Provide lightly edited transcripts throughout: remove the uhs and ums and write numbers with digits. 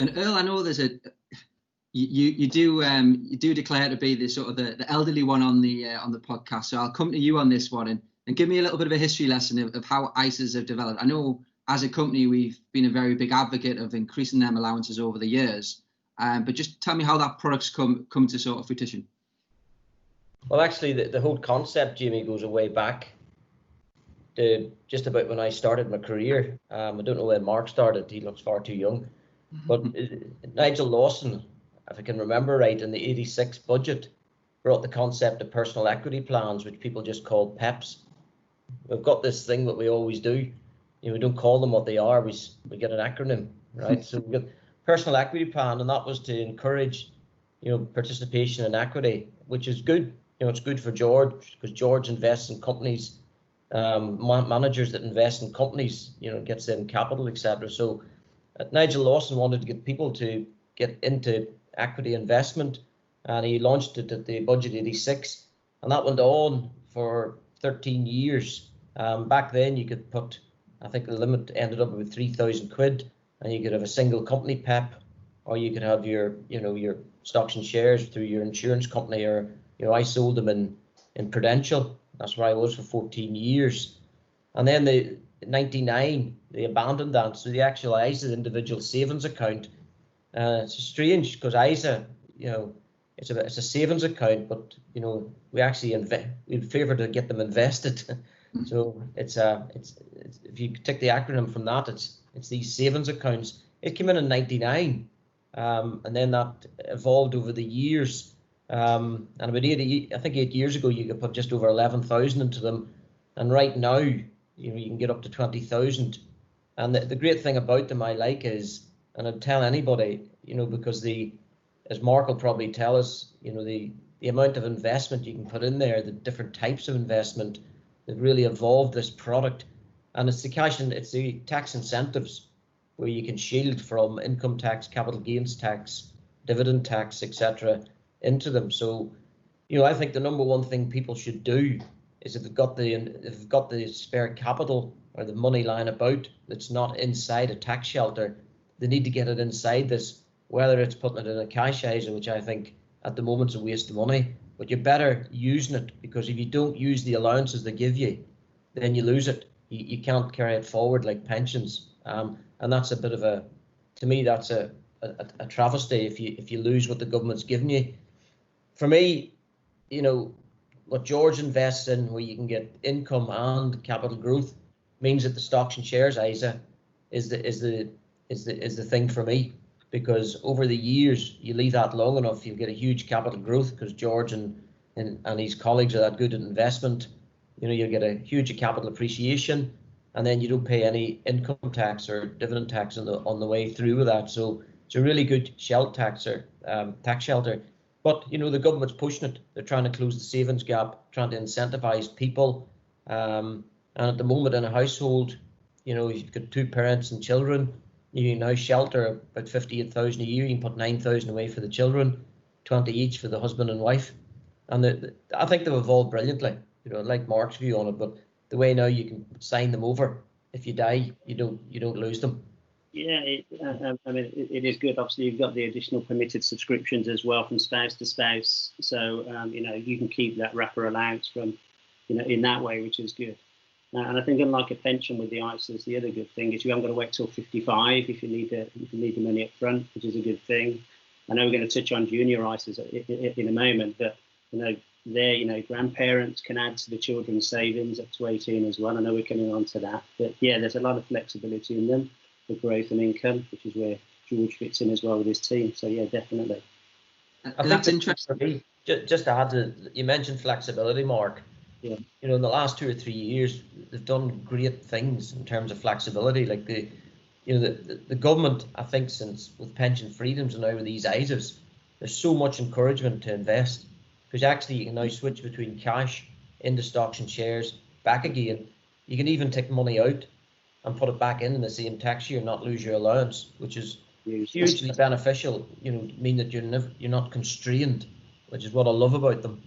And Earl, I know there's you do declare to be the sort of the elderly one on the podcast. So I'll come to you on this one and give me a little bit of a history lesson of how ISAs have developed. I know as a company we've been a very big advocate of increasing them allowances over the years, but just tell me how that product's come to sort of fruition. Well, actually, the whole concept, Jamie, goes way back to just about when I started my career. I don't know when Mark started. He looks far too young. But Nigel Lawson, if I can remember right, in the '86 budget, brought the concept of personal equity plans, which people just called PEPs. We've got this thing that we always do. We don't call them what they are. We get an acronym, right? So we got personal equity plan, and that was to encourage, participation in equity, which is good. It's good for George because George invests in companies, managers that invest in companies, gets them capital, etc. So Nigel Lawson wanted to get people to get into equity investment, and he launched it at the budget '86, and that went on for 13 years. Back then you could put, I think the limit ended up with 3,000 quid, and you could have a single company PEP, or you could have your stocks and shares through your insurance company, or I sold them in Prudential. That's where I was for 14 years. And then in '99 they abandoned that. So the actual ISA individual savings account, it's strange because ISA, it's a savings account, but we actually we'd favour to get them invested. So it's if you take the acronym from that, it's these savings accounts. It came in '99, and then that evolved over the years. And about 8 years ago, you could put just over 11,000 into them, and right now, you can get up to 20,000. And the great thing about them I like is, and I'd tell anybody, because as Mark will probably tell us, the amount of investment you can put in there, the different types of investment that really evolved this product, and it's the tax incentives where you can shield from income tax, capital gains tax, dividend tax, etc. into them. So, I think the number one thing people should do is if they've got the spare capital or the money lying about that's not inside a tax shelter, they need to get it inside this, whether it's putting it in a cash ISA, which I think at the moment is a waste of money, but you're better using it, because if you don't use the allowances they give you, then you lose it. You can't carry it forward like pensions. And that's a bit of to me, that's a travesty if you lose what the government's giving you. For me, what George invests in, where you can get income and capital growth, means that the stocks and shares ISA is the thing for me, because over the years you leave that long enough, you'll get a huge capital growth because George and his colleagues are that good at investment. You'll get a huge capital appreciation, and then you don't pay any income tax or dividend tax on the way through with that. So it's a really good tax shelter. But the government's pushing it. They're trying to close the savings gap, trying to incentivize people. And at the moment in a household, if you've got 2 parents and children, you can now shelter about 58,000 a year. You can put 9,000 away for the children, 20 each for the husband and wife. And I think they've evolved brilliantly. I like Mark's view on it, but the way now you can sign them over. If you die, you don't lose them. Yeah, it is good. Obviously, you've got the additional permitted subscriptions as well from spouse to spouse. So, you can keep that wrapper allowance from, in that way, which is good. And I think unlike a pension with the ISAs, the other good thing is you haven't got to wait till 55 if you need the money up front, which is a good thing. I know we're going to touch on junior ISAs in a moment, but, grandparents can add to the children's savings up to 18 as well. I know we're coming on to that. But, yeah, there's a lot of flexibility in them. Growth and income, which is where George fits in as well with his team. So yeah, definitely. I think that's interesting. Just to add to, you mentioned flexibility, Mark. Yeah. In the last 2 or 3 years, they've done great things in terms of flexibility. Like the government, I think, since with pension freedoms and now with these ISAs, there's so much encouragement to invest, because actually you can now switch between cash into stocks and shares, back again. You can even take money out and put it back in the same tax year, not lose your allowance, which is hugely beneficial. Mean that you're not constrained, which is what I love about them.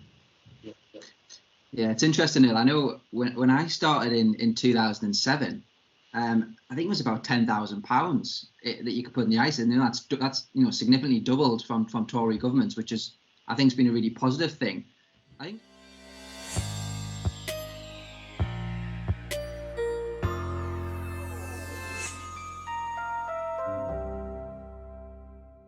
Yeah, it's interesting, Neil. I know when I started in 2007, I think it was about £10,000 that you could put in the ISA, and that's significantly doubled from Tory governments, which is, I think, has been a really positive thing. I think.